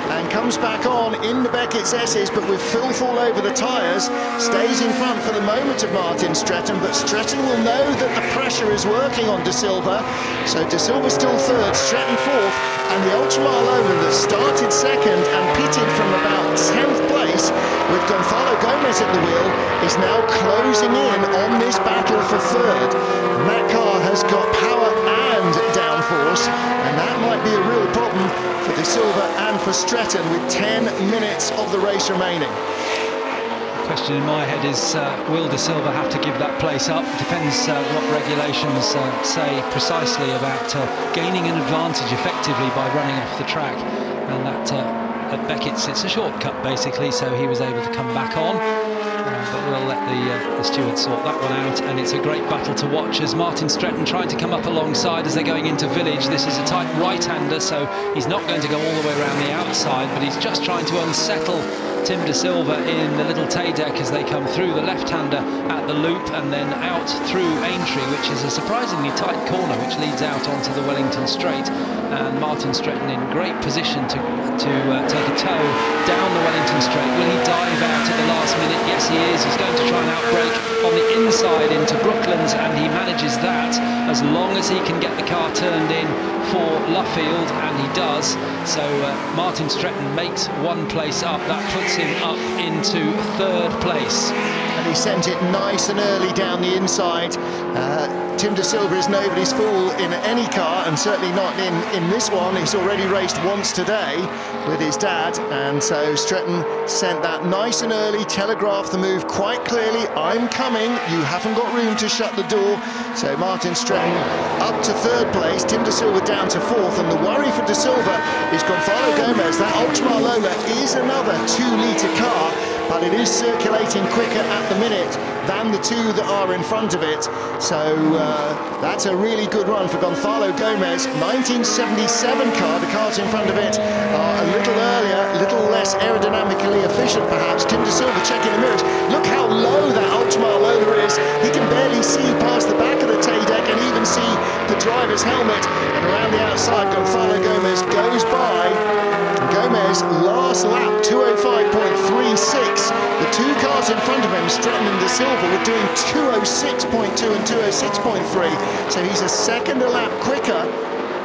and comes back on in the Beckett's S's, but with filth all over the tyres, stays in front for the moment of Martin Stretton, but Stretton will know that the pressure is working on De Silva. So De Silva still 3rd, Stretton 4th, and the Ultramar Lola that started 2nd and pitted from about 10th place with Gonzalo Gomez at the wheel is now closing in on this battle for 3rd. And that car has got power and downforce, and that might be a real problem for De Silva and for Stretton with 10 minutes of the race remaining. The question in my head is, will De Silva have to give that place up? Depends what regulations say precisely about gaining an advantage effectively by running off the track. And that at Beckett's, it's a shortcut basically, so he was able to come back on. But we'll let the stewards sort that one out, and it's a great battle to watch as Martin Stretton trying to come up alongside as they're going into Village. This is a tight right-hander, so he's not going to go all the way around the outside, but he's just trying to unsettle Tim De Silva in the little Tay-deck as they come through the left-hander at the loop and then out through Aintree, which is a surprisingly tight corner which leads out onto the Wellington Straight. And Martin Stretton in great position to take a tow down the Wellington Straight. Will he dive out at the last minute? Yes, he is. He's going to try and outbrake on the inside into Brooklands, and he manages that as long as he can get the car turned in for Luffield, and he does. So Martin Stretton makes 1 place up. That puts him up into 3rd place. And he sent it nice and early down the inside. Tim De Silva is nobody's fool in any car, and certainly not in this one. He's already raced once today with his dad, and so Stretton sent that nice and early, telegraphed the move quite clearly. I'm coming, you haven't got room to shut the door. So Martin Stretton up to 3rd place, Tim De Silva down to 4th, and the worry for De Silva is Gonzalo Gomez. That Ultramar Lola is another 2-litre car, but it is circulating quicker at the minute than the two that are in front of it. So that's a really good run for Gonzalo Gomez. 1977 car, the cars in front of it are a little earlier, a little less aerodynamically efficient perhaps. Tim De Silva checking the mirrors. Look how low that Ultramar Lola is. He can barely see past the back of the tail deck and even see the driver's helmet. And around the outside, Gonzalo Gomez goes by. Gomez, last lap, 205.36. The two cars in front of him, Stretton and De Silva, were doing 206.2 and 206.3. So he's a second a lap quicker.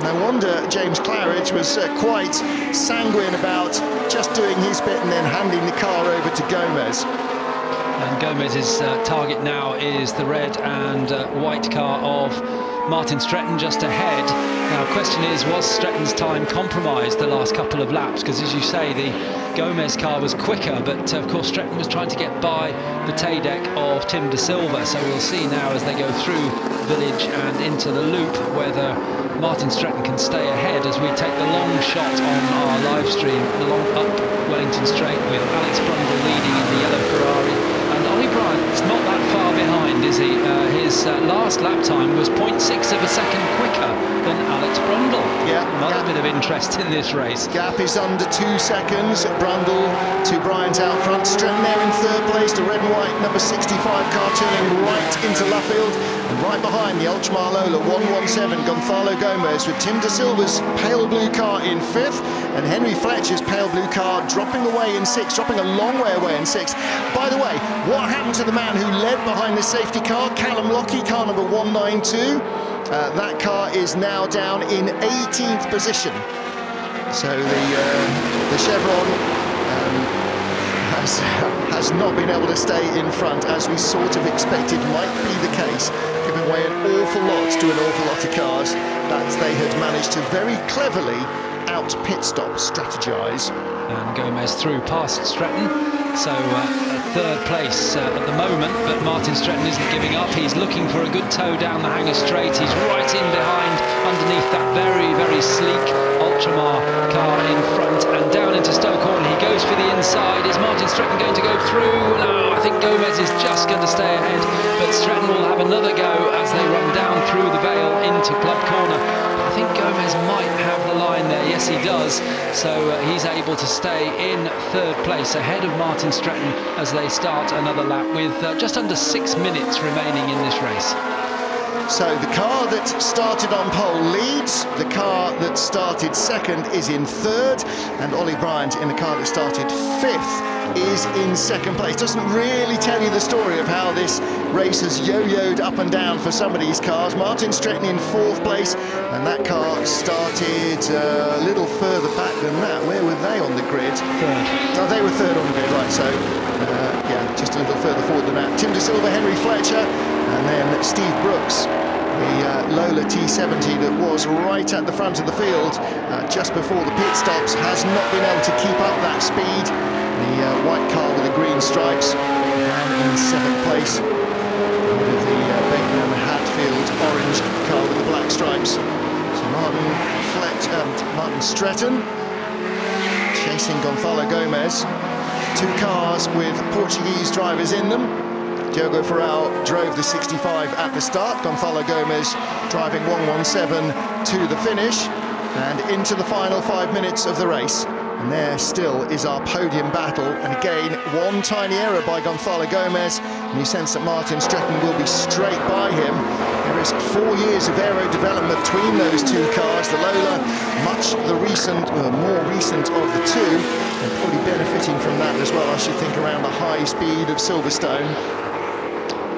No wonder James Claridge was quite sanguine about just doing his bit and then handing the car over to Gomez. And Gomez's target now is the red and white car of Martin Stretton just ahead. Now, question is, was Stretton's time compromised the last couple of laps? Because, as you say, the Gomez car was quicker, but of course Stretton was trying to get by the tail deck of Tim De Silva. So we'll see now as they go through Village and into the loop whether Martin Stretton can stay ahead as we take the long shot on our live stream along up Wellington Straight with Alex Brundle leading in the yellow Ferrari. And Ollie Bryant's not that far behind, is he? His last lap time was 0.6 of a second quicker than Alex Brundle. Yeah, another bit of interest in this race. Gap is under 2 seconds. Brundle to Bryant out front. Stretton there in third place. The red and white number 65 car turning right into Luffield. And right behind the Ultramar Lola 117, Gonzalo Gomez with Tim De Silva's pale blue car in fifth and Henry Fletcher's pale blue car dropping away in sixth, dropping a long way away in sixth. By the way, what happened to the man who led behind the safety car, Callum Lockie, car number 192? That car is now down in 18th position. So the Chevron has not been able to stay in front, as we sort of expected might be the case, giving away an awful lot to an awful lot of cars that they had managed to very cleverly out pit stop strategise. And Gomez through past Stretton, so third place at the moment, but Martin Stretton isn't giving up. He's looking for a good tow down the Hanger Straight. He's right in behind, underneath that very, very sleek Ultramar car in front, and down into Stoke-Horn. He goes for the inside. Is Martin Stretton going to go through? No, I think Gomez is just going to stay ahead, but Stretton will have another go as they run down through the Vale into Club Corner. I think Gomez might have the line there. Yes, he does. So he's able to stay in third place ahead of Martin Stretton as they start another lap with just under 6 minutes remaining in this race. So the car that started on pole leads, the car that started second is in third, and Ollie Bryant in the car that started fifth is in second place. Doesn't really tell you the story of how this race has yo-yoed up and down for some of these cars. Martin Stretton in fourth place, and that car started a little further back than that. Where were they on the grid? Third. Oh, they were third on the grid, right, so yeah, just a little further forward than that. Tim De Silva, Henry Fletcher, and then Steve Brooks, the Lola T70 that was right at the front of the field just before the pit stops, has not been able to keep up that speed. The white car with the green stripes down in seventh place, with the Bateman and Hadfield orange car with the black stripes. So Martin Stretton chasing Gonzalo Gomez. Two cars with Portuguese drivers in them. Diogo Ferral drove the 65 at the start. Gonzalo Gomez driving 117 to the finish and into the final 5 minutes of the race. And there still is our podium battle. And again, one tiny error by Gonzalo Gomez, and you sense that Martin Stretton will be straight by him. There is 4 years of aero development between those two cars. The Lola, much the more recent of the two, and probably benefiting from that as well, I should think, around the high speed of Silverstone.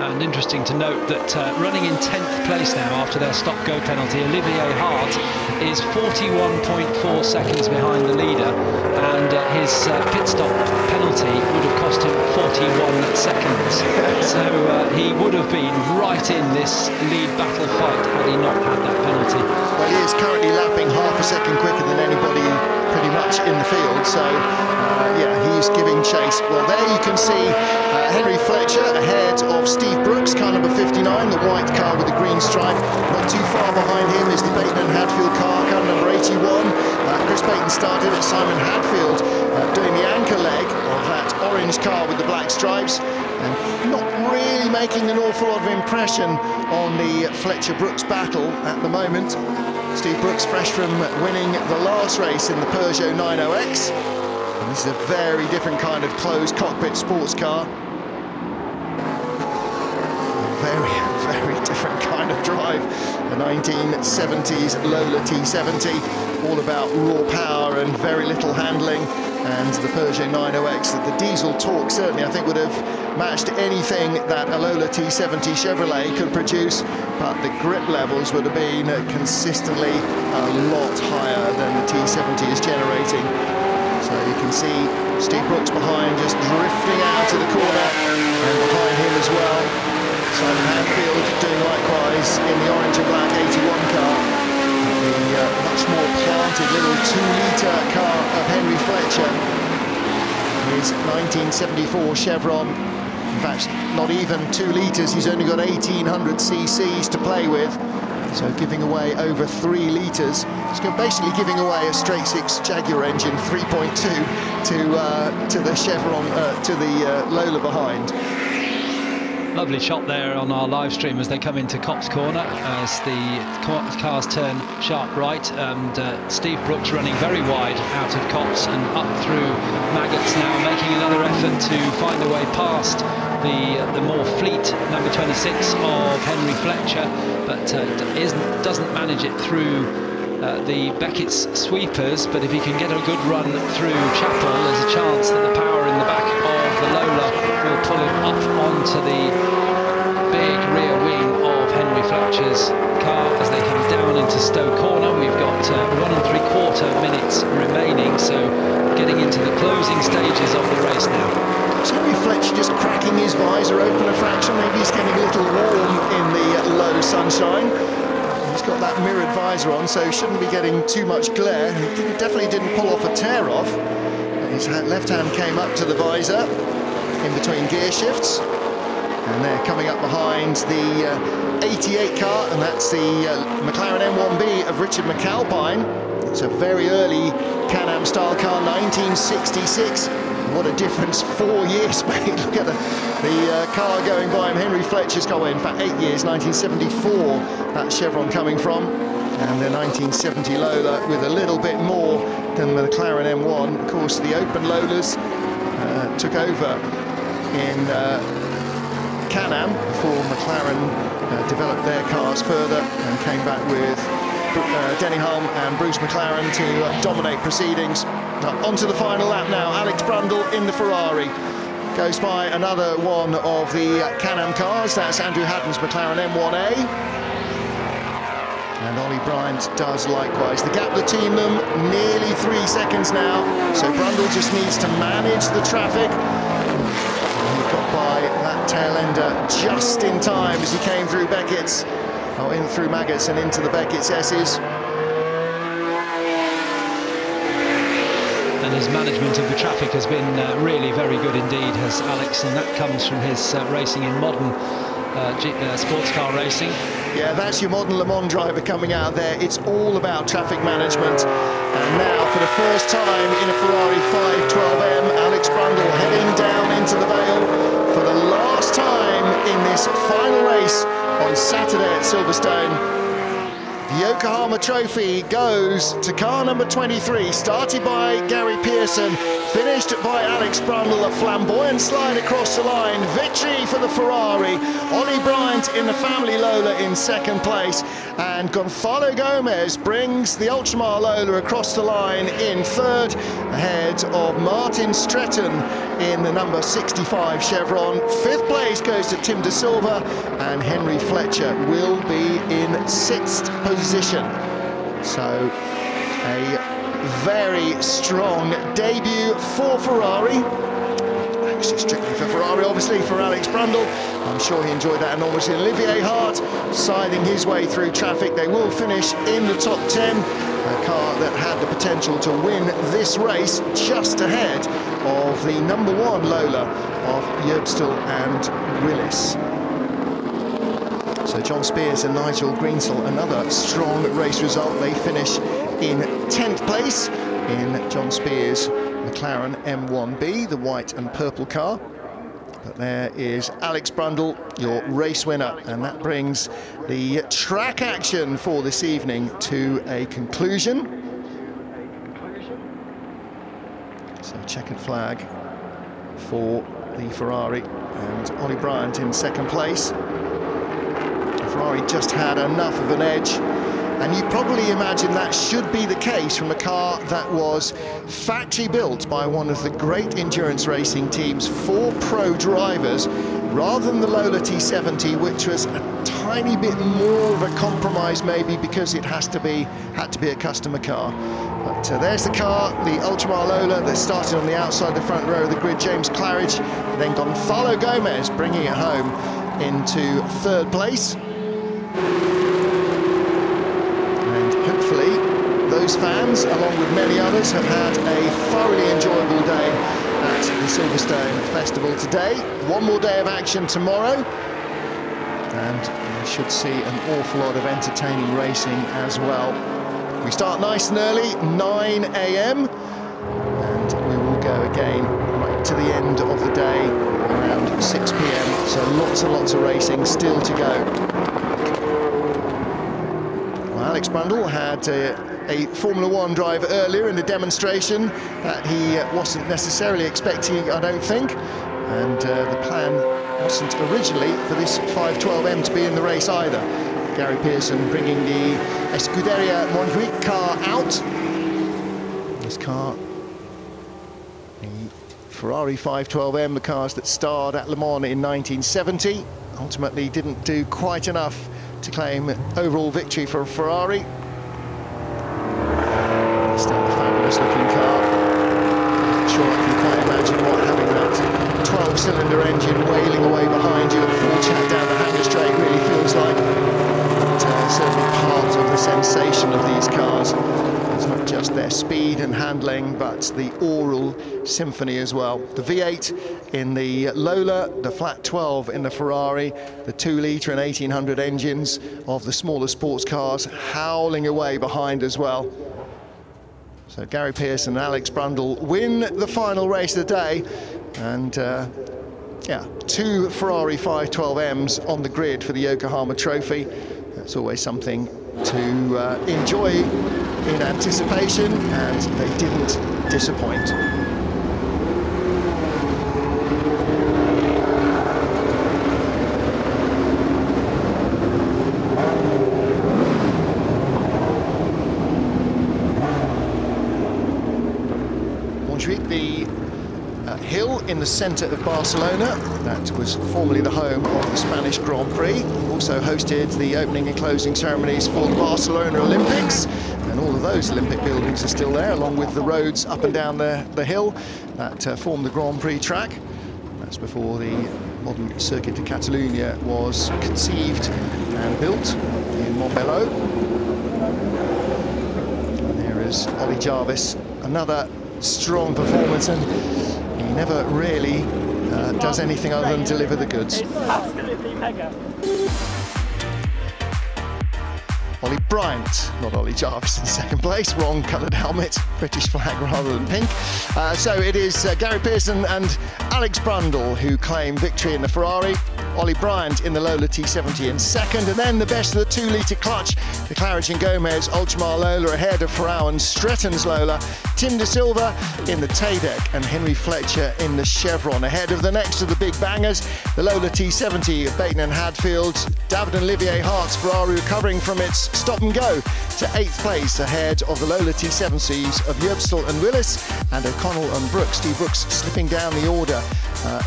And interesting to note that running in 10th place now after their stop-go penalty, Olivier Hart is 41.4 seconds behind the leader, and his pit stop penalty would have cost him 41 seconds. So he would have been right in this lead battle fight had he not had that penalty. Well, he is currently lapping half a second quicker than anybody pretty much in the field, so yeah, he's giving chase. Well, there you can see Henry Fletcher ahead of Steve Brooks, car number 59, the white car with the green stripe. Not too far behind him is the Bateman and Hadfield car number 81. Chris Baton started at Simon Hadfield doing the anchor leg of that orange orange car with the black stripes, and not really making an awful lot of impression on the Fletcher-Brooks battle at the moment. Steve Brooks, fresh from winning the last race in the Peugeot 90X. And this is a very different kind of closed cockpit sports car. Very different kind of drive. The 1970s Lola T70, all about raw power and very little handling. And the Peugeot 90X, the diesel torque certainly I think would have matched anything that a Lola T70 Chevrolet could produce, but the grip levels would have been consistently a lot higher than the T70 is generating. So you can see Steve Brooks behind, just drifting out to the corner, and behind him as well Simon Hadfield doing likewise in the orange and black 81 car. The much more planted little 2-litre car of Henry Fletcher, his 1974 Chevron. In fact, not even 2 litres, he's only got 1800 cc's to play with, so giving away over 3 litres. He's basically giving away a straight-six Jaguar engine 3.2 to the Chevron, to the Lola behind. Lovely shot there on our live stream as they come into Copse Corner, as the cars turn sharp right, and Steve Brooks running very wide out of Copse and up through Maggots now, making another effort to find a way past the more fleet number 26 of Henry Fletcher, but doesn't manage it through the Beckett's sweepers. But if he can get a good run through Chapel, there's a chance that the power in the back of the Lola will pull him up onto the big rear wing of Henry Fletcher's car as they come down into Stowe Corner. We've got 1 3/4 minutes remaining, so getting into the closing stages of the race now. So Henry Fletcher just cracking his visor open a fraction, maybe he's getting a little warm in the low sunshine. He's got that mirrored visor on, so he shouldn't be getting too much glare. He definitely didn't pull off a tear off. His left hand came up to the visor in between gear shifts, and they're coming up behind the 88 car, and that's the McLaren M1B of Richard McAlpine. It's a very early Can-Am style car, 1966. What a difference 4 years made. Look at the car going by him. Henry Fletcher's car, in fact 8 years, 1974, that Chevron coming from, and the 1970 Lola with a little bit more than the McLaren M1. Of course, the open Lolas took over in Can-Am before McLaren developed their cars further and came back with Denny Hulme and Bruce McLaren to dominate proceedings. Onto the final lap now. Alex Brundle in the Ferrari goes by another one of the Can-Am cars. That's Andrew Haddon's McLaren M1A, and Ollie Bryant does likewise. The gap between them nearly 3 seconds now, so Brundle just needs to manage the traffic. He got by that tail ender just in time as he came through Beckett's, in through Maggots and into the Beckett's S's. And his management of the traffic has been really very good indeed, has Alex, and that comes from his racing in modern sports car racing. Yeah, that's your modern Le Mans driver coming out there. It's all about traffic management. And now, for the first time in a Ferrari 512M, Alex Brundle heading down into the Vale for the last time in this final race on Saturday at Silverstone. The Yokohama trophy goes to car number 23, started by Gary Pearson, finished by Alex Brundle. A flamboyant slide across the line, victory for the Ferrari. Ollie Bryant in the family Lola in second place, and Gonzalo Gomez brings the Ultramar Lola across the line in third, ahead of Martin Stretton in the number 65 Chevron. Fifth place goes to Tim De Silva, and Henry Fletcher will be in sixth position. So a very strong debut for Ferrari. Actually strictly for Ferrari, obviously for Alex Brundle. I'm sure he enjoyed that enormously. Olivier Hart scything his way through traffic. They will finish in the top 10. A car that had the potential to win this race, just ahead of the number 1 Lola of Yerbstel and Willis. So John Spears and Nigel Greensell, another strong race result. They finish in 10th place in John Spears' McLaren M1B, the white and purple car. But there is Alex Brundle, your race winner, and that brings the track action for this evening to a conclusion. So checkered flag for the Ferrari and Ollie Bryant in second place. The Ferrari just had enough of an edge, and you probably imagine that should be the case from a car that was factory built by one of the great endurance racing teams for pro drivers, rather than the Lola T70, which was a tiny bit more of a compromise maybe because it had to be a customer car. But there's the car, the Ultramar Lola, that started on the outside, the front row of the grid. James Claridge, then Gonzalo Gomez bringing it home into third place. And hopefully those fans, along with many others, have had a thoroughly enjoyable day at the Silverstone Festival today. One more day of action tomorrow, and we should see an awful lot of entertaining racing as well. We start nice and early, 9 AM, and we will go again right to the end of the day, around 6 PM. So lots and lots of racing still to go. Well, Alex Brundle had a Formula One drive earlier in the demonstration that he wasn't necessarily expecting, I don't think, and the plan wasn't originally for this 512M to be in the race either. Gary Pearson bringing the Scuderia Montjuic car out. This car, the Ferrari 512M, the cars that starred at Le Mans in 1970, ultimately didn't do quite enough to claim overall victory for Ferrari. Still a fabulous looking car. I'm sure I can quite imagine what having that 12-cylinder engine wailing away behind you and full chat down the Hanger Straight really feels like. Certainly part of the sensation of these cars. It's not just their speed and handling, but the oral symphony as well. The V8 in the Lola, the flat 12 in the Ferrari, the 2-litre and 1800 engines of the smaller sports cars howling away behind as well. So Gary Pearson and Alex Brundle win the final race of the day, and yeah, 2 Ferrari 512Ms on the grid for the Yokohama Trophy. That's always something to enjoy in anticipation, and they didn't disappoint. Montjuic, the hill in the centre of Barcelona, that was formerly the home of the Spanish Grand Prix, also hosted the opening and closing ceremonies for the Barcelona Olympics, and all of those Olympic buildings are still there, along with the roads up and down the hill that form the Grand Prix track. That's before the modern Circuit de Catalunya was conceived and built in Montbello. And there is Ollie Jarvis, another strong performance, and he never really does anything other than deliver the goods. It's absolutely mega. Ollie Bryant, not Ollie Jarvis, in second place. Wrong coloured helmet, British flag rather than pink. So it is Gary Pearson and Alex Brundle who claim victory in the Ferrari. Ollie Bryant in the Lola T70 in second, and then the best of the 2-litre clutch, the Claridge and Gomez Ultramar Lola ahead of Ferrao and Stretton's Lola. Tim De Silva in the Tadek and Henry Fletcher in the Chevron. Ahead of the next of the big bangers, the Lola T70 of Baton and Hadfield. David and Olivier Hart's Ferrari recovering from its stop and go to 8th place ahead of the Lola T70s of Yerbstel and Willis, and O'Connell and Brooks. Steve Brooks slipping down the order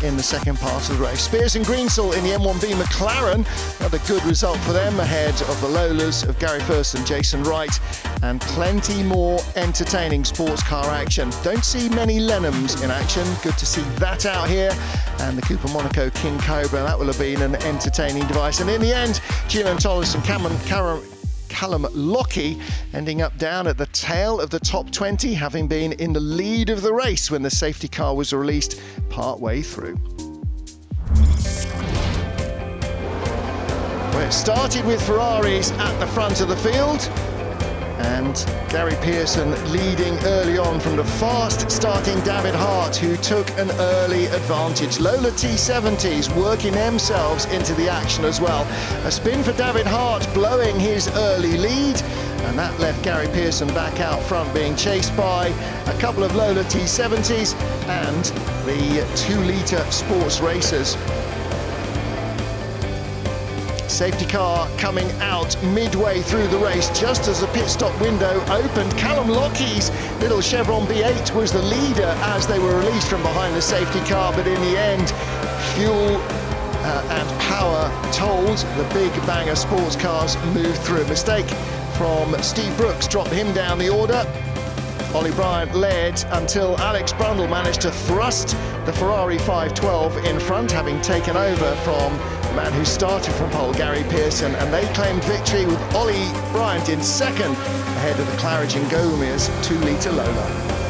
in the second part of the race. Spears and Greensall in the M1B McLaren, another good result for them ahead of the Lolas of Gary First and Jason Wright, and plenty more entertaining sports car action. Don't see many Lenhams in action, good to see that out here, and the Cooper Monaco King Cobra, that will have been an entertaining device. And in the end, Gillian Tollis and Callum Lockie ending up down at the tail of the top 20, having been in the lead of the race when the safety car was released part way through. Well, it started with Ferraris at the front of the field, And Gary Pearson leading early on from the fast starting David Hart, who took an early advantage. Lola T70s working themselves into the action as well. A spin for David Hart, blowing his early lead, and that left Gary Pearson back out front, being chased by a couple of Lola T70s and the 2-litre sports racers. Safety car coming out midway through the race, just as the pit stop window opened. Callum Lockie's little Chevron B8 was the leader as they were released from behind the safety car, but in the end, fuel and power told. The big banger sports cars moved through. A mistake from Steve Brooks dropped him down the order. Ollie Bryant led until Alex Brundle managed to thrust the Ferrari 512 in front, having taken over from the man who started from pole, Gary Pearson, and they claimed victory with Ollie Bryant in second, ahead of the Claridge and Gomez 2-litre Lola.